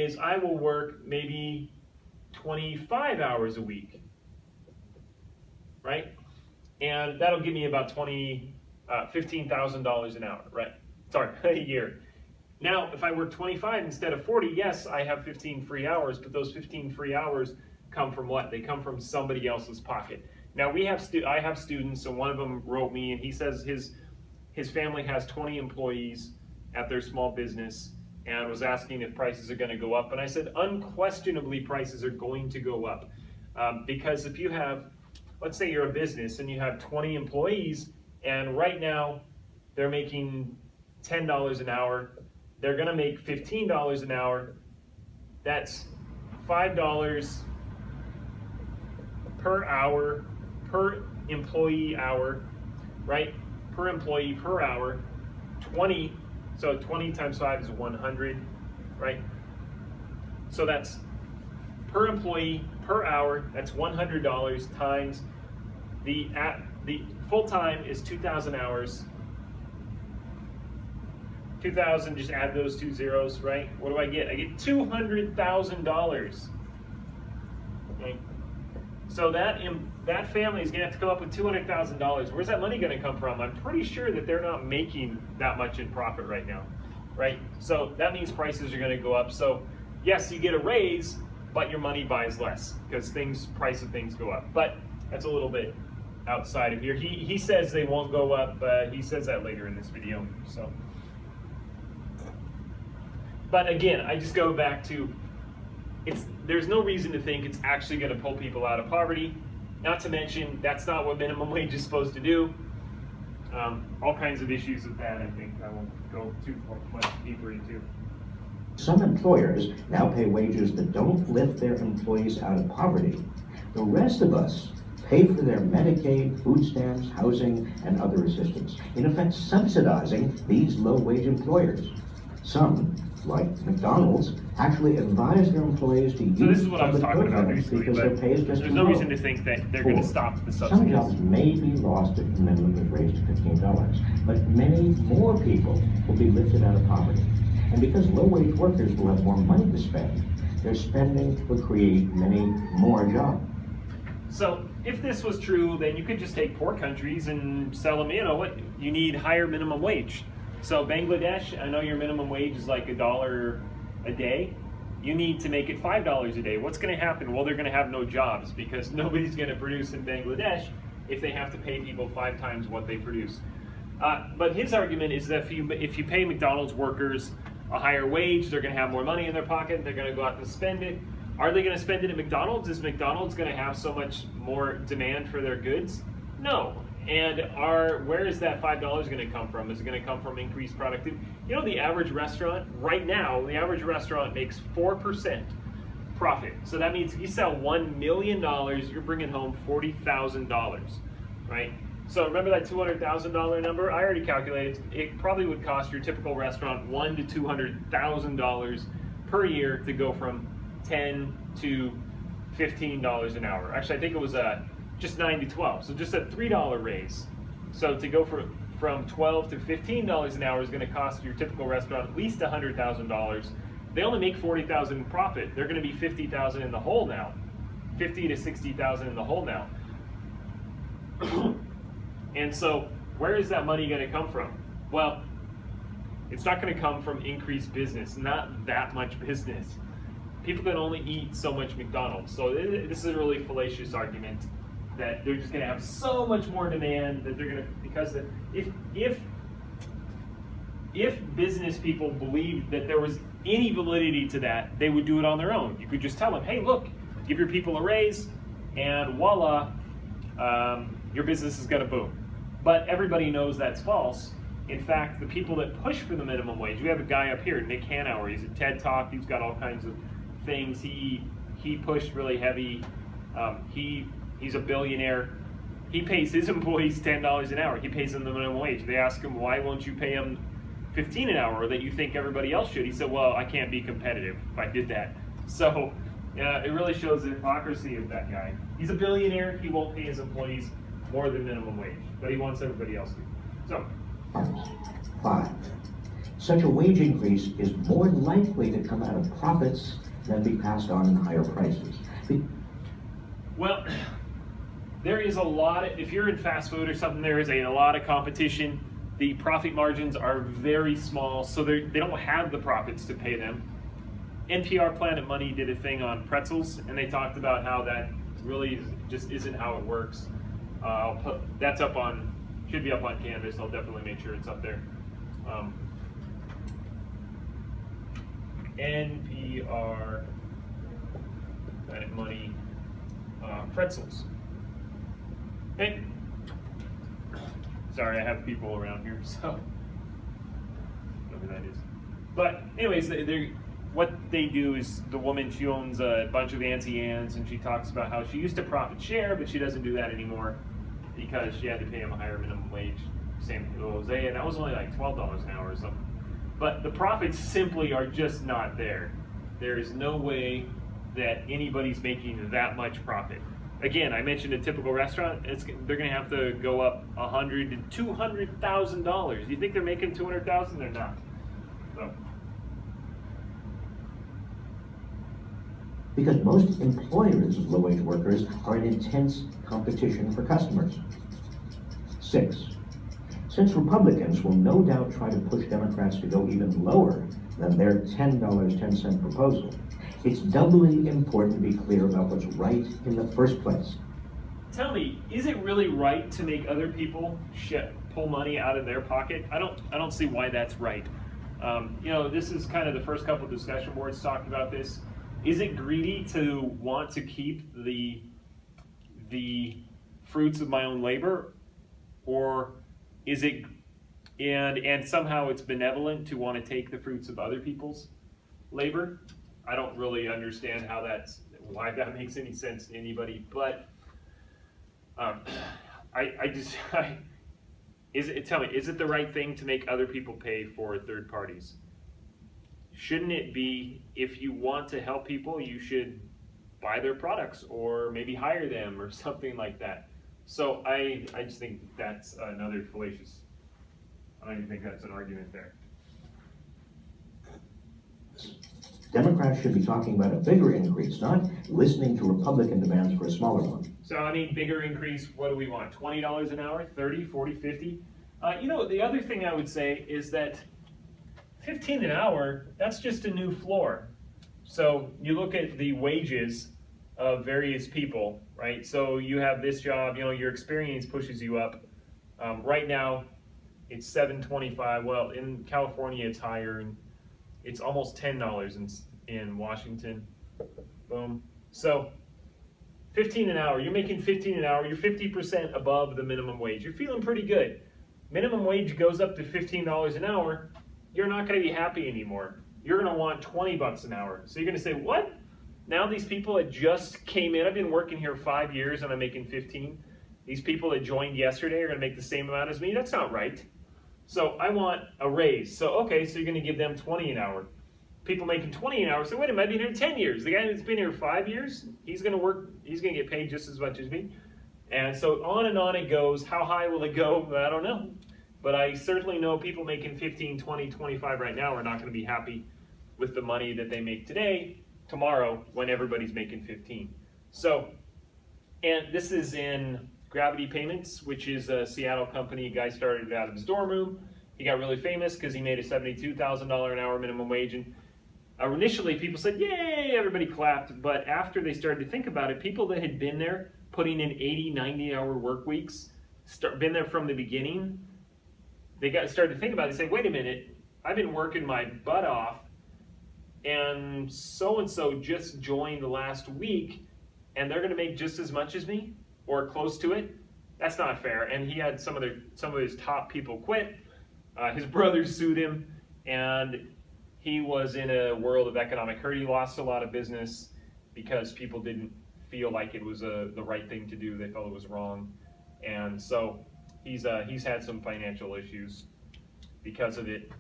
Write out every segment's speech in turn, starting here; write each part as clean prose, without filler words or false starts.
is I will work maybe 25 hours a week, right? And that'll give me about $15,000 an hour, right? Sorry, a year. Now, if I work 25 instead of 40, yes, I have 15 free hours, but those 15 free hours come from what? They come from somebody else's pocket. Now, I have students, so one of them wrote me, and he says his family has 20 employees at their small business, and was asking if prices are going to go up. And I said, unquestionably, prices are going to go up. Because if you have, let's say you're a business and you have 20 employees, and right now they're making $10 an hour, they're going to make $15 an hour. That's $5 per hour, per employee hour, right? Per employee per hour. 20, so 20 times 5 is 100, right? So that's per employee per hour. That's $100 times the full-time is 2,000 hours. 2,000, just add those two zeros, right? What do I get? I get $200,000. Okay. So that family is going to have to come up with $200,000. Where's that money going to come from? I'm pretty sure that they're not making that much in profit right now, right? So that means prices are going to go up. So yes, you get a raise, but your money buys less because price of things go up. But that's a little bit outside of here. He says they won't go up. He says that later in this video. So. But again, I just go back to, there's no reason to think it's actually going to pull people out of poverty. Not to mention, that's not what minimum wage is supposed to do. All kinds of issues with that, I think I won't go too much deeper into. Some employers now pay wages that don't lift their employees out of poverty. The rest of us pay for their Medicaid, food stamps, housing, and other assistance, in effect subsidizing these low-wage employers. Some, like McDonald's, actually advise their employees to use this is what I was talking about basically, because their pay is just there's no reason to think that they're going to stop the Some subsidies. jobs may be lost if the minimum is raised to $15, but many more people will be lifted out of poverty. And because low-wage workers will have more money to spend, their spending will create many more jobs. So if this was true, then you could just take poor countries and sell them, you need higher minimum wage. So Bangladesh, I know your minimum wage is like $1 a day. You need to make it $5 a day. What's going to happen? Well, they're going to have no jobs because nobody's going to produce in Bangladesh if they have to pay people 5 times what they produce. But his argument is that if you pay McDonald's workers a higher wage, they're going to have more money in their pocket. They're going to go out and spend it. Are they going to spend it at McDonald's? Is McDonald's going to have so much more demand for their goods? No. And where is that $5 going to come from? Is it going to come from increased productivity? The average restaurant, right now, the average restaurant makes 4% profit. So that means if you sell $1 million, you're bringing home $40,000, right? So remember that $200,000 number? I already calculated it probably would cost your typical restaurant $100,000 to $200,000 per year to go from $10 to $15 an hour. Actually, I think it was just 9 to 12, so just a $3 raise. So to go from $12 to $15 an hour is going to cost your typical restaurant at least $100,000. They only make $40,000 in profit. They're going to be $50,000 in the hole now, $50,000 to $60,000 in the hole now. And so, where is that money going to come from? Well, it's not going to come from increased business. Not that much business. People can only eat so much McDonald's. So this is a really fallacious argument that they're just going to have so much more demand that they're going to, because if business people believed that there was any validity to that, they would do it on their own. You could just tell them, hey, look, give your people a raise, and voila, your business is going to boom. But everybody knows that's false. In fact, the people that push for the minimum wage, we have a guy up here, Nick Hanauer. He's at TED Talk. He's got all kinds of things. He pushed really heavy. He's a billionaire. He pays his employees $10 an hour. He pays them the minimum wage. They ask him, why won't you pay them $15 an hour that you think everybody else should? He said, well, I can't be competitive if I did that. So it really shows the hypocrisy of that guy. He's a billionaire. He won't pay his employees more than minimum wage, but he wants everybody else to. So. 5. Such a wage increase is more likely to come out of profits than be passed on in higher prices. Well, there is a lot, if you're in fast food or something, there is a lot of competition. The profit margins are very small, so they don't have the profits to pay them. NPR Planet Money did a thing on pretzels, and they talked about how that really just isn't how it works. That's up on, should be up on Canvas. I'll definitely make sure it's up there. NPR Planet Money pretzels. Hey, sorry, I have people around here, so whatever that is. But anyways, what they do is the woman, she owns a bunch of Auntie Anne's, and she talks about how she used to profit share, but she doesn't do that anymore because she had to pay him a higher minimum wage. Same with Jose, and that was only like $12 an hour or something. But the profits simply are just not there. There is no way that anybody's making that much profit. Again, I mentioned a typical restaurant. They're going to have to go up $100,000 to $200,000. You think they're making $200,000? They're not. So. Because most employers of low-wage workers are in intense competition for customers. 6. Since Republicans will no doubt try to push Democrats to go even lower than their $10.10 proposal, it's doubly important to be clear about what's right in the first place. Tell me, is it really right to make other people pull money out of their pocket? I don't see why that's right. You know, this is kind of the first couple of discussion boards talked about this. Is it greedy to want to keep the fruits of my own labor, or is it and somehow it's benevolent to want to take the fruits of other people's labor? I don't really understand why that makes any sense to anybody, but tell me, is it the right thing to make other people pay for third parties? Shouldn't it be, if you want to help people, you should buy their products or maybe hire them or something like that? So I just think that's another fallacious, I don't even think that's an argument there. Democrats should be talking about a bigger increase, not listening to Republican demands for a smaller one. So, I mean, bigger increase, what do we want? $20 an hour, 30, 40, 50? You know, the other thing I would say is that 15 an hour, that's just a new floor. So you look at the wages of various people, right? So you have this job, you know, your experience pushes you up. Right now, it's $7.25. Well, in California, it's higher, and it's almost $10 in Washington. Boom. So 15 an hour, you're making 15 an hour, you're 50% above the minimum wage. You're feeling pretty good. Minimum wage goes up to $15 an hour, you're not going to be happy anymore. You're going to want 20 bucks an hour. So you're going to say, what? Now these people that just came in, I've been working here 5 years and I'm making 15. These people that joined yesterday are going to make the same amount as me. That's not right. So I want a raise. So, okay, so you're going to give them 20 an hour. People making 20 an hour say, wait a minute, I've been here 10 years. The guy that's been here 5 years, he's going to get paid just as much as me. And so on and on it goes. How high will it go? I don't know. But I certainly know people making 15, 20, 25 right now are not going to be happy with the money that they make today, tomorrow, when everybody's making 15. So, and this is in Gravity Payments, which is a Seattle company. A guy started out of his dorm room. He got really famous because he made a $72,000 an hour minimum wage. And initially people said, yay, everybody clapped. But after they started to think about it, people that had been there, putting in 80, 90-hour work weeks, been there from the beginning, they started to think about it. They say, wait a minute, I've been working my butt off, and so-and-so just joined the last week, and they're going to make just as much as me, or close to it. That's not fair. And he had some of his top people quit. His brothers sued him, and he was in a world of economic hurt. He lost a lot of business because people didn't feel like it was the right thing to do. They felt it was wrong, and so he's had some financial issues because of it.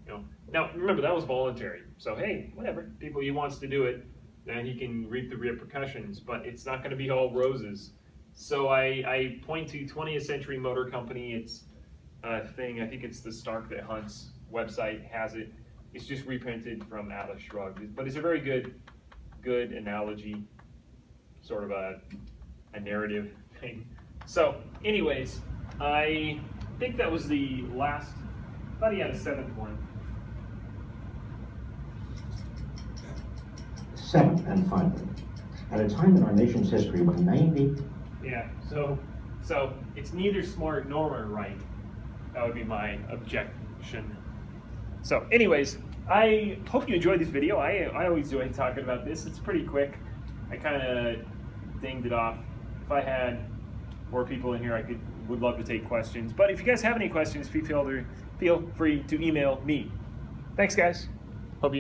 You know, now remember, that was voluntary. So hey, whatever. He wants to do it, then he can reap the repercussions. But it's not going to be all roses. So I point to 20th Century Motor Company. It's a thing. I think it's the Stark that hunts website has it. It's just reprinted from Atlas Shrugged, but it's a very good analogy, sort of a narrative thing. So anyways, I think that was the last, I thought he had a seventh one. Seventh and finally, at a time in our nation's history when 90... Yeah, so it's neither smart nor right. That would be my objection. So anyways, I hope you enjoyed this video. I always enjoy talking about this. It's pretty quick. I kind of dinged it off. If I had more people in here, I would love to take questions. But if you guys have any questions, feel free to email me. Thanks, guys.